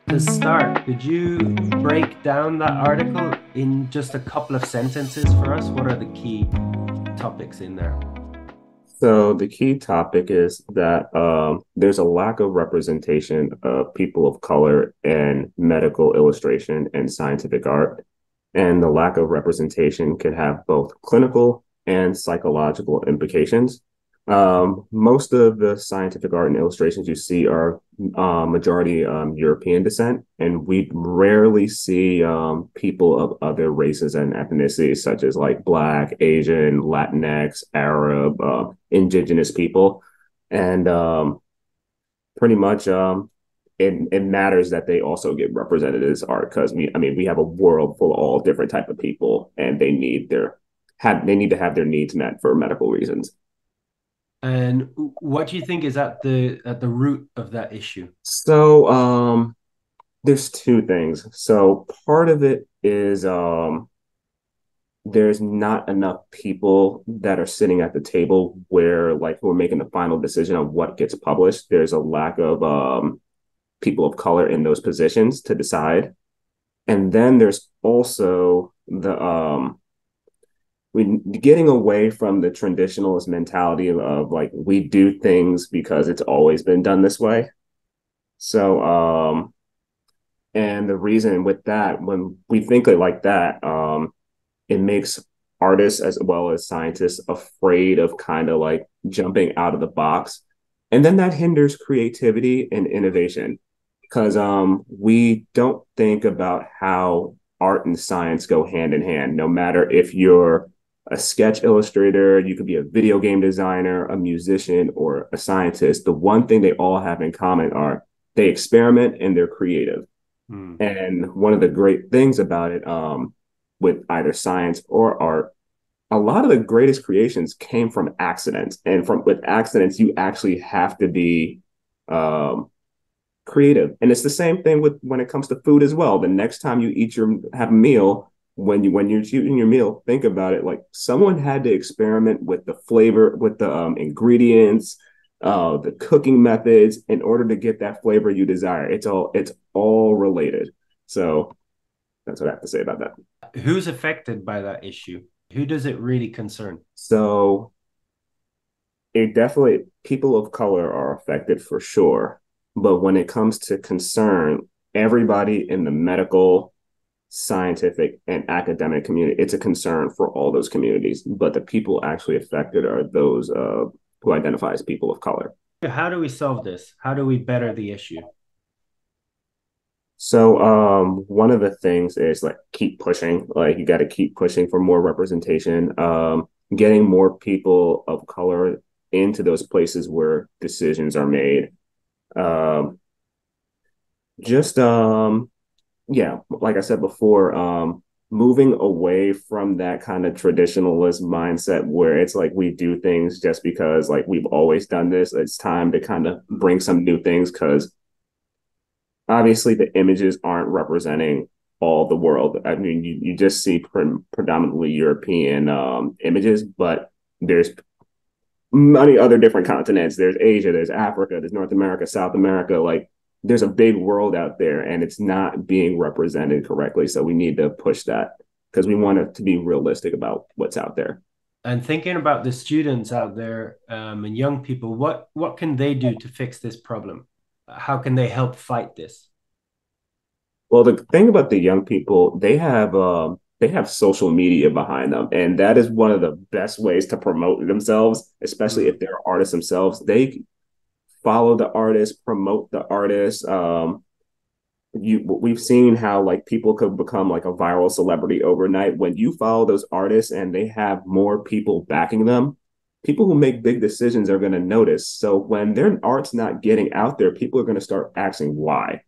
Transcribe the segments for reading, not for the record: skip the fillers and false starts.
To start, could you break down that article in just a couple of sentences for us? What are the key topics in there? So the key topic is that there's a lack of representation of people of color in medical illustration and scientific art. And the lack of representation can have both clinical and psychological implications. Most of the scientific art and illustrations you see are majority European descent, and we rarely see people of other races and ethnicities, such as like Black, Asian, Latinx, Arab, indigenous people. And pretty much it matters that they also get represented as art because we have a world full of all different type of people, and they need to have their needs met for medical reasons. And what do you think is at the root of that issue? So there's two things. So part of it is there's not enough people that are sitting at the table where like who are making the final decision on what gets published. There's a lack of people of color in those positions to decide. And then there's also the we getting away from the traditionalist mentality of like we do things because it's always been done this way. So and the reason with that, when we think it like that, it makes artists as well as scientists afraid of kind of like jumping out of the box. And then that hinders creativity and innovation because we don't think about how art and science go hand in hand. No matter if you're a sketch illustrator, you could be a video game designer, a musician, or a scientist. The one thing they all have in common are they experiment and they're creative. Hmm. And one of the great things about it, with either science or art, a lot of the greatest creations came from accidents. And from with accidents, you actually have to be um, creative. And it's the same thing with when it comes to food as well. The next time you have a meal, when you're eating your meal, think about it like someone had to experiment with the flavor, with the ingredients, the cooking methods in order to get that flavor you desire. It's all related. So that's what I have to say about that. Who's affected by that issue? Who does it really concern? So it definitely people of color are affected for sure. But when it comes to concern, everybody in the medical, scientific, and academic community, it's a concern for all those communities. But the people actually affected are those who identify as people of color. How do we solve this? How do we better the issue? So one of the things is like keep pushing. Like you got to keep pushing for more representation. Getting more people of color into those places where decisions are made. Um, just yeah, like I said before, moving away from that kind of traditionalist mindset where it's like we do things just because like we've always done this. It's time to kind of bring some new things because obviously the images aren't representing all the world. I mean, you just see predominantly European images, but there's many other different continents. There's Asia, there's Africa, there's North America, South America. Like there's a big world out there, and it's not being represented correctly. So we need to push that because we want it to be realistic about what's out there. And thinking about the students out there and young people, what can they do to fix this problem? How can they help fight this? Well, the thing about the young people, they have social media behind them, and that is one of the best ways to promote themselves, especially Mm. if they're artists themselves. They follow the artist, promote the artist. We've seen how like people could become like a viral celebrity overnight when you follow those artists and they have more people backing them. People who make big decisions are going to notice. So when their art's not getting out there, people are going to start asking why.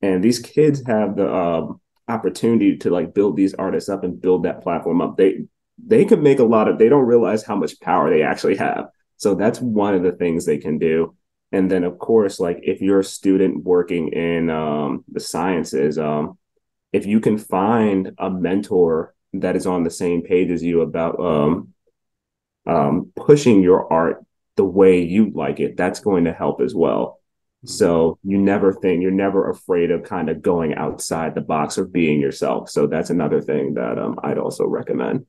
And these kids have the opportunity to like build these artists up and build that platform up. They can make a lot of. They don't realize how much power they actually have. So that's one of the things they can do. And then of course, like if you're a student working in the sciences, if you can find a mentor that is on the same page as you about pushing your art the way you like it, that's going to help as well. So you never think, you're never afraid of kind of going outside the box or being yourself. So that's another thing that I'd also recommend.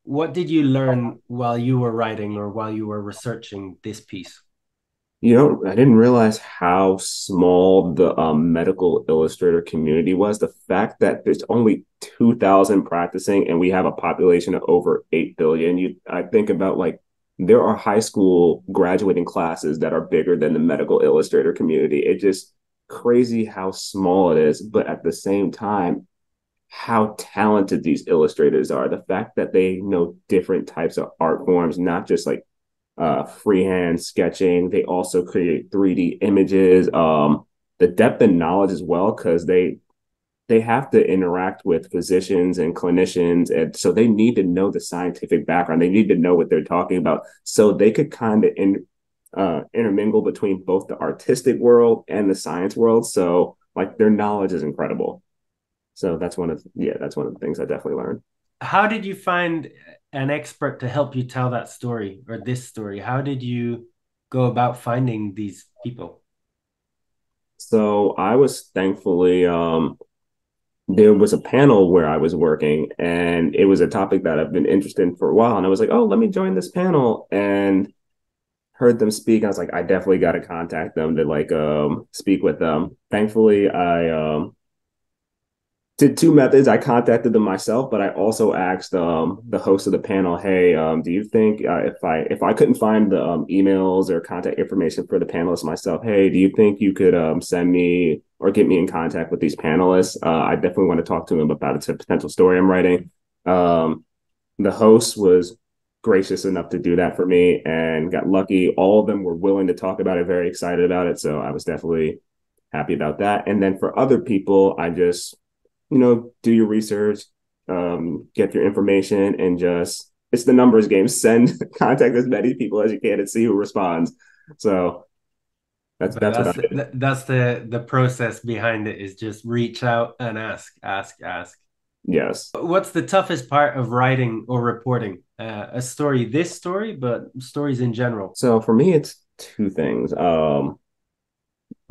What did you learn while you were writing or while you were researching this piece? You know, I didn't realize how small the medical illustrator community was. The fact that there's only 2,000 practicing and we have a population of over 8 billion. I think about like there are high school graduating classes that are bigger than the medical illustrator community. It's just crazy how small it is. But at the same time, how talented these illustrators are. The fact that they know different types of art forms, not just like freehand sketching. They also create 3D images. The depth and knowledge as well, because they have to interact with physicians and clinicians, and so they need to know the scientific background. They need to know what they're talking about, so they could kind of intermingle between both the artistic world and the science world. So like their knowledge is incredible. So that's one of the things I definitely learned. How did you find an expert to help you tell that story or this story? How did you go about finding these people? So I was thankfully there was a panel where I was working, and it was a topic that I've been interested in for a while. And I was like, oh, let me join this panel, and heard them speak. I was like, I definitely got to contact them to like speak with them. Thankfully, I did two methods. I contacted them myself, but I also asked the host of the panel, "Hey, do you think if I couldn't find the emails or contact information for the panelists myself, hey, do you think you could send me or get me in contact with these panelists? I definitely want to talk to them about a potential story I'm writing." Um, the host was gracious enough to do that for me, and got lucky. All of them were willing to talk about it, very excited about it. So I was definitely happy about that. And then for other people, I just do your research, get your information, and just it's the numbers game. Send contact as many people as you can and see who responds. So But that's what I did. that's the process behind it is just reach out and ask, ask, ask. Yes. What's the toughest part of writing or reporting a story? This story, but stories in general. So for me, it's two things.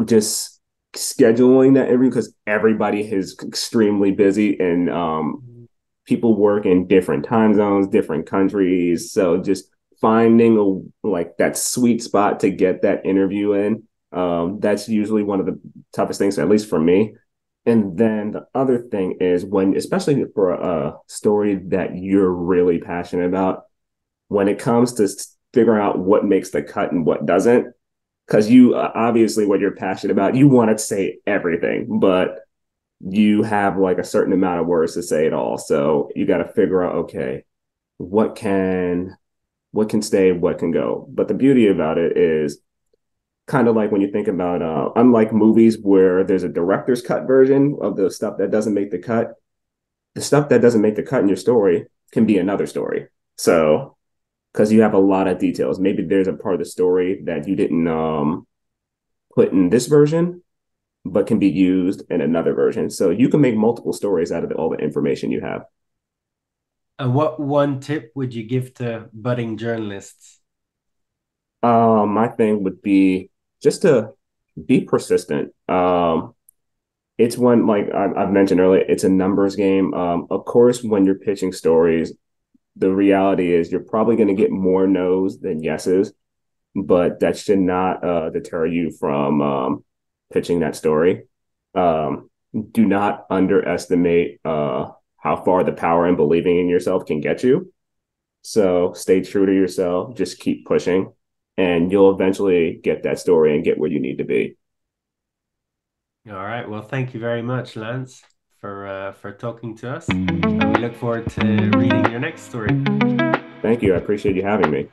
Just scheduling that interview because everybody is extremely busy, and people work in different time zones, different countries. So just finding like that sweet spot to get that interview in, that's usually one of the toughest things, at least for me. And then the other thing is when, especially for a story that you're really passionate about, when it comes to figuring out what makes the cut and what doesn't, because you obviously what you're passionate about, you want to say everything, but you have like a certain amount of words to say it all. So you got to figure out, okay, what can what can stay, what can go. But the beauty about it is kind of like when you think about unlike movies where there's a director's cut version of the stuff that doesn't make the cut, the stuff that doesn't make the cut in your story can be another story. So because you have a lot of details, maybe there's a part of the story that you didn't put in this version but can be used in another version. So you can make multiple stories out of all the information you have. And what one tip would you give to budding journalists? My thing would be just to be persistent. It's one like I've mentioned earlier. It's a numbers game. Of course, when you're pitching stories, the reality is you're probably going to get more no's than yeses, but that should not deter you from pitching that story. Um, do not underestimate how far the power and believing in yourself can get you. So stay true to yourself. Just keep pushing, and you'll eventually get that story and get where you need to be. All right. Well, thank you very much, Lance, for talking to us. And we look forward to reading your next story. Thank you. I appreciate you having me.